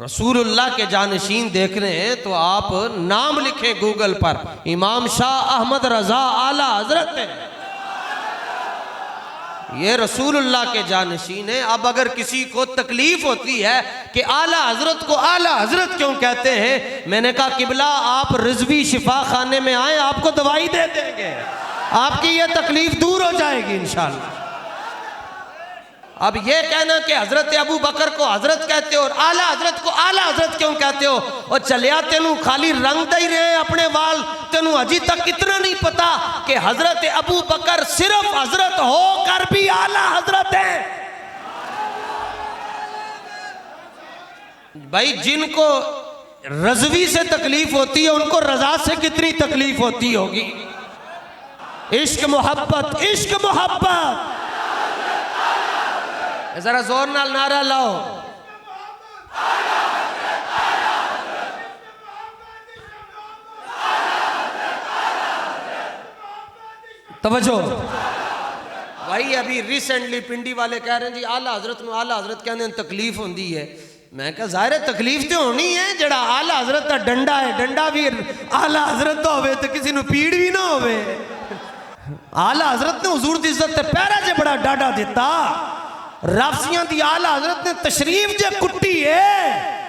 रसूलुल्लाह के जानशीन देखने हैं तो आप नाम लिखें गूगल पर, इमाम शाह अहमद रजा आला हजरत है, ये रसूलुल्लाह के जानशीन है। अब अगर किसी को तकलीफ होती है कि आला हजरत को आला हजरत क्यों कहते हैं, मैंने कहा किबला आप रिजवी शिफा खाने में आए, आपको दवाई दे देंगे, आपकी ये तकलीफ दूर हो जाएगी इंशाअल्लाह। अब ये कहना कि हजरत अबू बकर को हजरत कहते हो और आला हजरत को आला हजरत क्यों कहते हो, और चलिया तेनू खाली रंग दे ही रहे अपने वाल, तेनू अजी तक इतना नहीं पता कि हजरत अबू बकर सिर्फ हजरत होकर भी आला हजरत है। भाई जिनको रजवी से तकलीफ होती है उनको रजा से कितनी तकलीफ होती होगी। इश्क मोहब्बत, इश्क मोहब्बत, जरा जोर नाल नारा लाओ। तवज्जो भाई, अभी रिसेंटली पिंडी वाले कह रहे हैं जी आला हजरत में आला हजरत कहने तकलीफ होती है। मैं कहा जाहिर है तकलीफ तो होनी है, जड़ा आला हजरत का डंडा है, डंडा भी आला हजरत का होवे तो किसी को पीड़ भी ना होवे। आला हजरत ने हुजूर दी इज्जत ते पैरा च बड़ा डाडा दिता, राफसियां दी आला हजरत ने तशरीफ जे कुट्टी है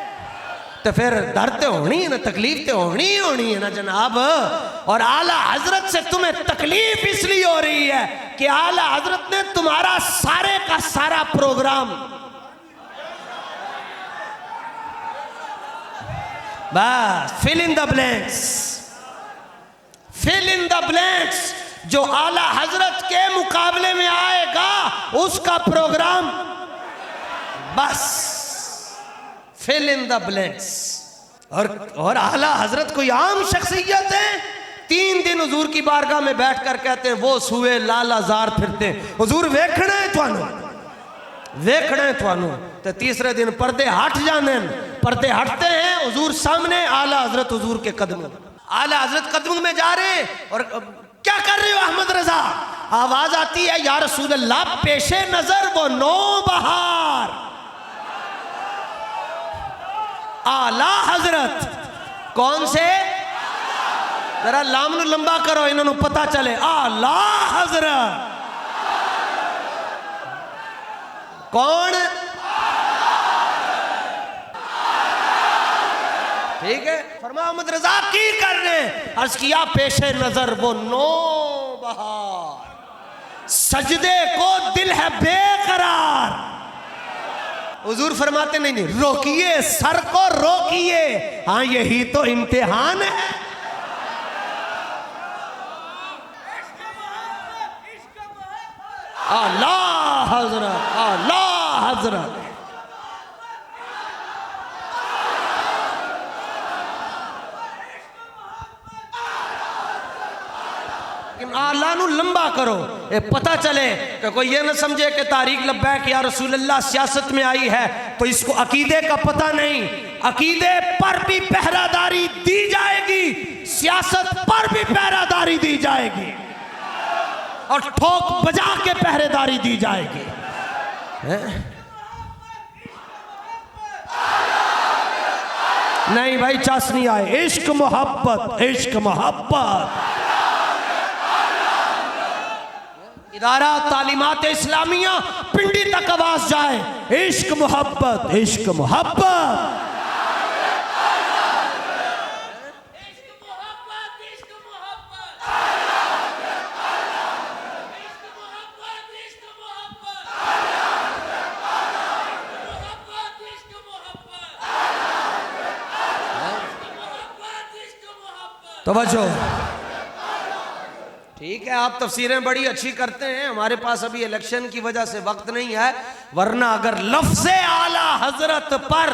तो फिर दर्द तो होनी है ना, तकलीफ तो होनी है ना जनाब। और आला हजरत से तुम्हें तकलीफ इसलिए हो रही है कि आला हजरत ने तुम्हारा सारे का सारा प्रोग्राम, बस fill in the blanks, fill in the blanks, जो आला हजरत के मुकाबले में आएगा उसका प्रोग्राम, बस फिल इन द ब्लैंक्स। और आला हजरत कोई आम शख्सियत है, 3 दिन हुजूर की बारगाह में बैठकर कहते हैं वो सुए लालाजार फिरते, हुजूर वेखना है थानू, वेखना है थानू। तो तीसरे दिन पर्दे हट जाने, पर्दे हटते हैं, हुजूर सामने, आला हजरत हुजूर के कदमों, आला हजरत कदमों में जा रहे हैं। और क्या कर रहे हो अहमद रजा, आवाज आती है या रसूल अल्लाह पेशे नजर वो नौ बहार आला हजरत। कौन से, जरा लाम नू लंबा करो इन्होंने पता चले, आला हजरत कौन, ठीक है। फरमा अहमद रजा की कर रहे, अर्ज किया पेशे नजर वो नौ बहार, सजदे को दिल है बेकरार। हुजूर फरमाते नहीं रोकिए सर को रोकिए, हाँ यही तो इम्तिहान है। आला हजरत, आला हजरत, आला नू लंबा करो, ये पता चले कि कोई ये ना समझे कि तारीख लब्बैक या रसूलुल्लाह सियासत में आई है तो इसको अकीदे का पता नहीं। अकीदे पर भी पहरादारी दी जाएगी, सियासत पर भी पहरादारी दी जाएगी और ठोक बजा के पहरेदारी दी जाएगी। नहीं भाई चास नहीं आए, इश्क मोहब्बत, इश्क मोहब्बत। इदारा तालीमात इस्लामिया पिंडी तक आवाज जाए, इश्क मोहब्बत, इश्क मोहब्बत, तवज्जो। ठीक है, आप तफसीरें बड़ी अच्छी करते हैं, हमारे पास अभी इलेक्शन की वजह से वक्त नहीं है, वरना अगर लफ्ज़े आला हजरत पर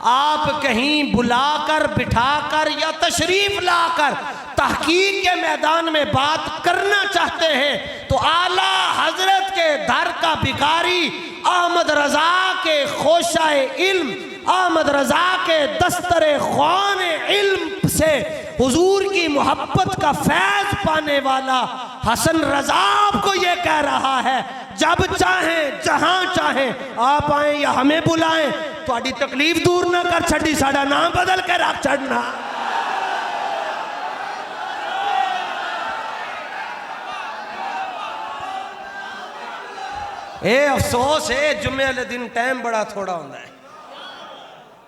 आप कहीं बुलाकर बिठाकर या तशरीफ लाकर तहकीक के मैदान में बात करना चाहते हैं तो आला हजरत के दर का भिखारी अहमद रजा के खोशाए इल्म, अहमद रजा के दस्तरे ख्वान इल्म से हुजूर की मोहब्बत का फैज पाने वाला हसन रजा आपको ये कह रहा है, जब चाहें जहां चाहें आप आएं या हमें बुलाएं, ਤੁਹਾਡੀ तकलीफ दूर ना कर छड़ी, साडा नाम बदल के रख छड़ना। ए अफसोस है जुम्मे वाले दिन टाइम बड़ा थोड़ा होता है।